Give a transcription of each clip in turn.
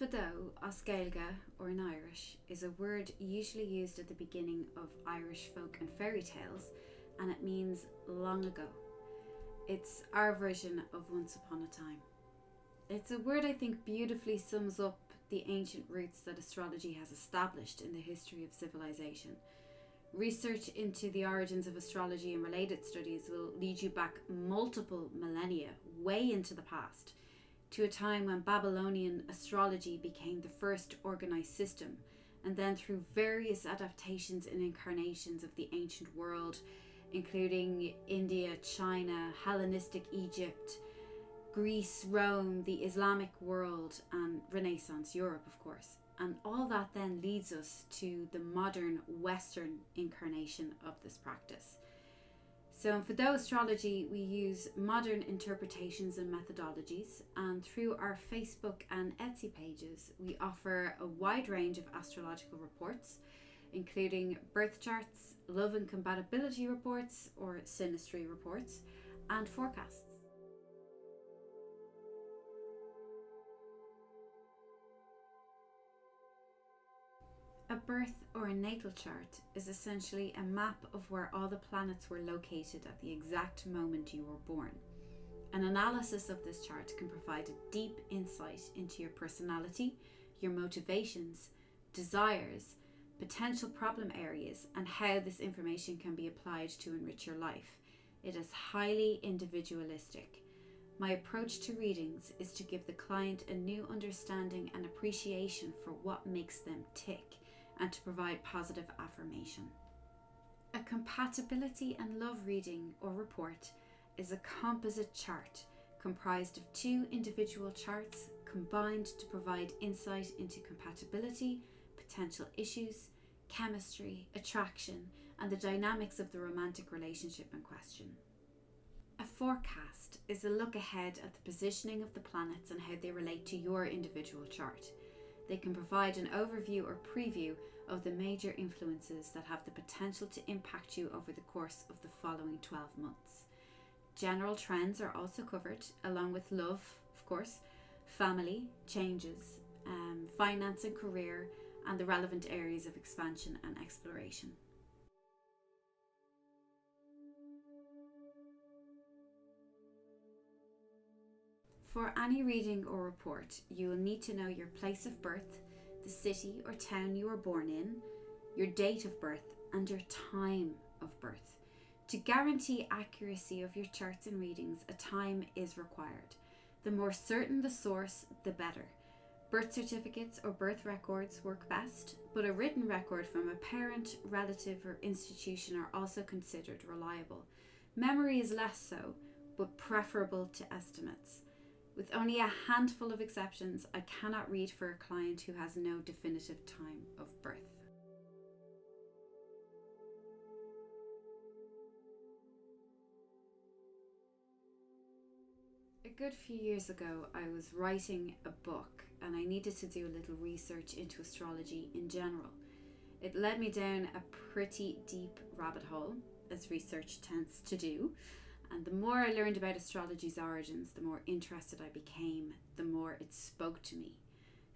Fadó Astrology, or in Irish, is a word usually used at the beginning of Irish folk and fairy tales, and it means long ago. It's our version of once upon a time. It's a word I think beautifully sums up the ancient roots that astrology has established in the history of civilization. Research into the origins of astrology and related studies will lead you back multiple millennia, way into the past, to a time when Babylonian astrology became the first organized system, and then through various adaptations and incarnations of the ancient world, including India, China, Hellenistic Egypt, Greece, Rome, the Islamic world, and Renaissance Europe, of course. And all that then leads us to the modern Western incarnation of this practice. So in Fadó Astrology, we use modern interpretations and methodologies, and through our Facebook and Etsy pages, we offer a wide range of astrological reports, including birth charts, love and compatibility reports, or synastry reports, and forecasts. A birth or a natal chart is essentially a map of where all the planets were located at the exact moment you were born. An analysis of this chart can provide a deep insight into your personality, your motivations, desires, potential problem areas, and how this information can be applied to enrich your life. It is highly individualistic. My approach to readings is to give the client a new understanding and appreciation for what makes them tick, and to provide positive affirmation. A compatibility and love reading or report is a composite chart comprised of two individual charts combined to provide insight into compatibility, potential issues, chemistry, attraction, and the dynamics of the romantic relationship in question. A forecast is a look ahead at the positioning of the planets and how they relate to your individual chart. They can provide an overview or preview of the major influences that have the potential to impact you over the course of the following 12 months. General trends are also covered, along with love, of course, family, changes, finance and career, and the relevant areas of expansion and exploration. For any reading or report, you will need to know your place of birth, the city or town you were born in, your date of birth, and your time of birth. To guarantee accuracy of your charts and readings, a time is required. The more certain the source, the better. Birth certificates or birth records work best, but a written record from a parent, relative, or institution are also considered reliable. Memory is less so, but preferable to estimates. With only a handful of exceptions, I cannot read for a client who has no definitive time of birth. A good few years ago, I was writing a book and I needed to do a little research into astrology in general. It led me down a pretty deep rabbit hole, as research tends to do. And the more I learned about astrology's origins, the more interested I became, the more it spoke to me.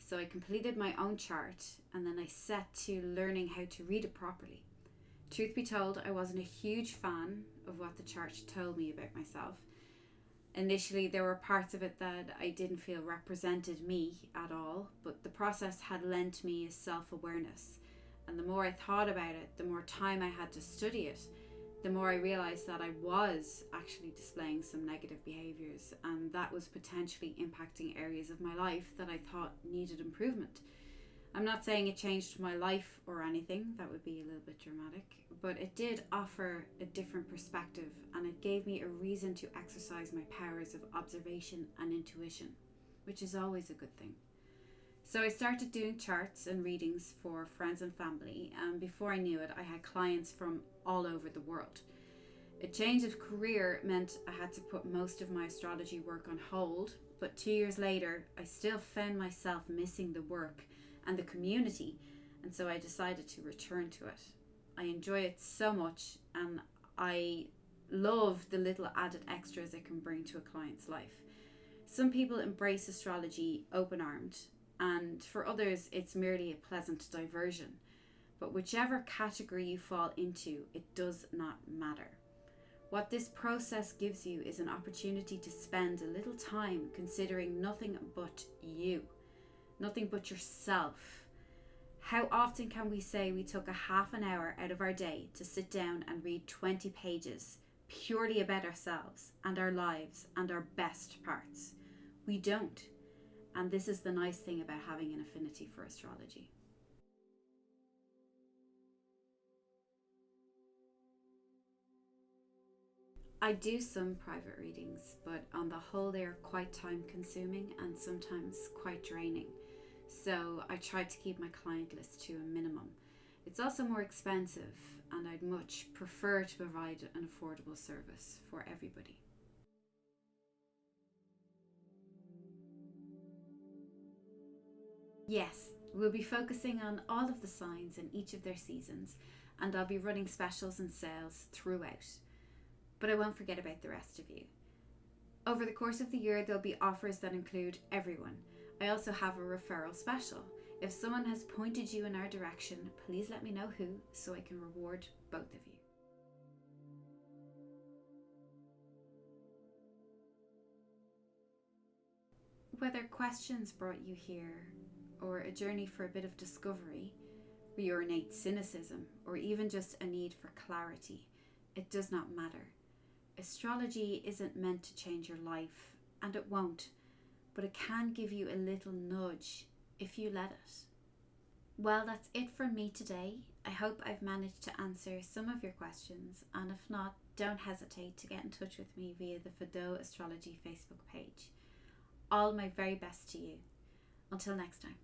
So I completed my own chart, and then I set to learning how to read it properly. Truth be told, I wasn't a huge fan of what the chart told me about myself. Initially, there were parts of it that I didn't feel represented me at all, but the process had lent me a self-awareness. And the more I thought about it, the more time I had to study it, the more I realised that I was actually displaying some negative behaviours, and that was potentially impacting areas of my life that I thought needed improvement. I'm not saying it changed my life or anything, that would be a little bit dramatic, but it did offer a different perspective, and it gave me a reason to exercise my powers of observation and intuition, which is always a good thing. So I started doing charts and readings for friends and family, and before I knew it, I had clients from all over the world. A change of career meant I had to put most of my astrology work on hold, but 2 years later, I still found myself missing the work and the community, and so I decided to return to it. I enjoy it so much, and I love the little added extras it can bring to a client's life. Some people embrace astrology open-armed, and for others it's merely a pleasant diversion. But whichever category you fall into, it does not matter. What this process gives you is an opportunity to spend a little time considering nothing but you, nothing but yourself. How often can we say we took a half an hour out of our day to sit down and read 20 pages purely about ourselves and our lives and our best parts? We don't. And this is the nice thing about having an affinity for astrology. I do some private readings, but on the whole they are quite time consuming and sometimes quite draining. So I try to keep my client list to a minimum. It's also more expensive, and I'd much prefer to provide an affordable service for everybody. Yes, we'll be focusing on all of the signs in each of their seasons, and I'll be running specials and sales throughout. But I won't forget about the rest of you. Over the course of the year, there'll be offers that include everyone. I also have a referral special. If someone has pointed you in our direction, please let me know who, so I can reward both of you. Whether questions brought you here, or a journey for a bit of discovery, or your innate cynicism, or even just a need for clarity, it does not matter. Astrology isn't meant to change your life, and it won't, but it can give you a little nudge if you let it. Well, that's it from me today. I hope I've managed to answer some of your questions, and if not, don't hesitate to get in touch with me via the Fadó Astrology Facebook page. All my very best to you. Until next time.